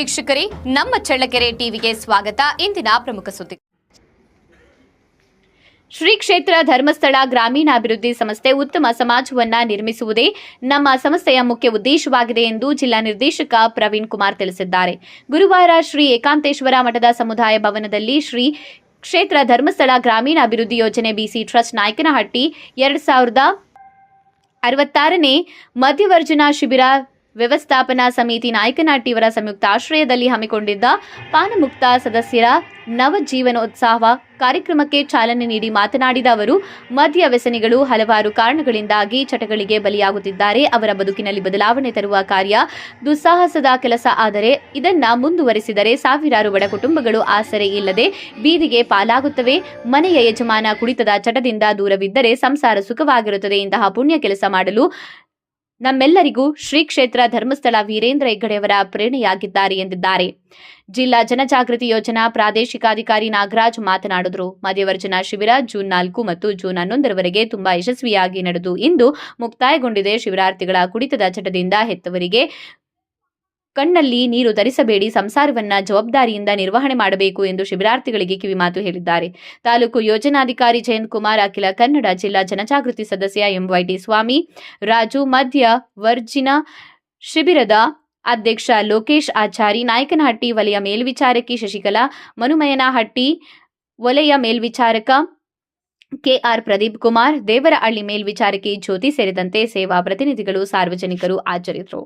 ವೀಕ್ಷಕರೇ, ನಮ್ಮ ಚಳ್ಳಕೆರೆ ಟಿವಿಗೆ ಸ್ವಾಗತ. ಇಂದಿನ ಪ್ರಮುಖ ಸುದ್ದಿ. ಶ್ರೀ ಕ್ಷೇತ್ರ ಧರ್ಮಸ್ಥಳ ಗ್ರಾಮೀಣಾಭಿವೃದ್ಧಿ ಸಂಸ್ಥೆ ಉತ್ತಮ ಸಮಾಜವನ್ನ ನಿರ್ಮಿಸುವುದೇ ನಮ್ಮ ಸಂಸ್ಥೆಯ ಮುಖ್ಯ ಉದ್ದೇಶವಾಗಿದೆ ಎಂದು ಜಿಲ್ಲಾ ನಿರ್ದೇಶಕ ಪ್ರವೀಣ್ ಕುಮಾರ್ ತಿಳಿಸಿದ್ದಾರೆ. ಗುರುವಾರ ಶ್ರೀ ಏಕಾಂತೇಶ್ವರ ಮಠದ ಸಮುದಾಯ ಭವನದಲ್ಲಿ ಶ್ರೀ ಕ್ಷೇತ್ರ ಧರ್ಮಸ್ಥಳ ಗ್ರಾಮೀಣಾಭಿವೃದ್ಧಿ ಯೋಜನೆ ಬಿಸಿ ಟ್ರಸ್ಟ್ ನಾಯಕನಹಟ್ಟಿ 2066ನೇ ಮಧ್ಯವರ್ಜನ ಶಿಬಿರ ವ್ಯವಸ್ಥಾಪನಾ ಸಮಿತಿ ನಾಯಕನಹಟ್ಟಿಯವರ ಸಂಯುಕ್ತ ಆಶ್ರಯದಲ್ಲಿ ಹಮ್ಮಿಕೊಂಡಿದ್ದ ಪಾನಮುಕ್ತ ಸದಸ್ಯರ ನವಜೀವನೋತ್ಸವ ಕಾರ್ಯಕ್ರಮಕ್ಕೆ ಚಾಲನೆ ನೀಡಿ ಮಾತನಾಡಿದ ಅವರು, ಮದ್ಯ ವ್ಯಸನಿಗಳು ಹಲವಾರು ಕಾರಣಗಳಿಂದಾಗಿ ಚಟಗಳಿಗೆ ಬಲಿಯಾಗುತ್ತಿದ್ದಾರೆ. ಅವರ ಬದುಕಿನಲ್ಲಿ ಬದಲಾವಣೆ ತರುವ ಕಾರ್ಯ ದುಸ್ಸಾಹಸದ ಕೆಲಸ. ಆದರೆ ಇದನ್ನ ಮುಂದುವರೆಸಿದರೆ ಸಾವಿರಾರು ಬಡ ಕುಟುಂಬಗಳು ಆಸರೆ ಇಲ್ಲದೆ ಬೀದಿಗೆ ಪಾಲಾಗುತ್ತವೆ. ಮನೆಯ ಯಜಮಾನ ಕುಡಿತದ ಚಟದಿಂದ ದೂರವಿದ್ದರೆ ಸಂಸಾರ ಸುಖವಾಗಿರುತ್ತದೆ. ಇಂತಹ ಪುಣ್ಯ ಕೆಲಸ ಮಾಡಲು ನಮ್ಮೆಲ್ಲರಿಗೂ ಶ್ರೀ ಕ್ಷೇತ್ರ ಧರ್ಮಸ್ಥಳ ವೀರೇಂದ್ರ ಹೆಗ್ಗಡೆಯವರ ಪ್ರೇರಣೆಯಾಗಿದ್ದಾರೆ ಎಂದಿದ್ದಾರೆ. ಜಿಲ್ಲಾ ಜನಜಾಗೃತಿ ಯೋಜನಾ ಪ್ರಾದೇಶಿಕಾಧಿಕಾರಿ ನಾಗರಾಜ್ ಮಾತನಾಡಿದರು. ಮಧ್ಯವರ್ಜನ ಶಿಬಿರ ಜೂನ್ 4 ಮತ್ತು ಜೂನ್ 11ರವರೆಗೆ ತುಂಬಾ ಯಶಸ್ವಿಯಾಗಿ ನಡೆದು ಇಂದು ಮುಕ್ತಾಯಗೊಂಡಿದೆ. ಶಿಬಿರಾರ್ಥಿಗಳ ಕುಡಿತದ ಚಟದಿಂದ ಹೆತ್ತವರಿಗೆ ಕಣ್ಣಲ್ಲಿ ನೀರು ಧರಿಸಬೇಡಿ, ಸಂಸಾರವನ್ನ ಜವಾಬ್ದಾರಿಯಿಂದ ನಿರ್ವಹಣೆ ಮಾಡಬೇಕು ಎಂದು ಶಿಬಿರಾರ್ಥಿಗಳಿಗೆ ಕಿವಿಮಾತು ಹೇಳಿದ್ದಾರೆ. ತಾಲೂಕು ಯೋಜನಾಧಿಕಾರಿ ಜಯಂತ್ ಕುಮಾರ್, ಅಖಿಲ ಕನ್ನಡ ಜಿಲ್ಲಾ ಜನಜಾಗೃತಿ ಸದಸ್ಯ ಎಂವೈಟಿ ಸ್ವಾಮಿ, ರಾಜು, ಮಧ್ಯ ವರ್ಜಿನ ಶಿಬಿರದ ಅಧ್ಯಕ್ಷ ಲೋಕೇಶ್ ಆಚಾರಿ, ನಾಯಕನಹಟ್ಟಿ ವಲಯ ಮೇಲ್ವಿಚಾರಕಿ ಶಶಿಕಲಾ, ಮನುಮಯನಹಟ್ಟಿ ವಲಯ ಮೇಲ್ವಿಚಾರಕ ಕೆಆರ್ ಪ್ರದೀಪ್ ಕುಮಾರ್, ದೇವರಹಳ್ಳಿ ಮೇಲ್ವಿಚಾರಕಿ ಜ್ಯೋತಿ ಸೇರಿದಂತೆ ಸೇವಾ ಪ್ರತಿನಿಧಿಗಳು, ಸಾರ್ವಜನಿಕರು ಹಾಜರಿದ್ದರು.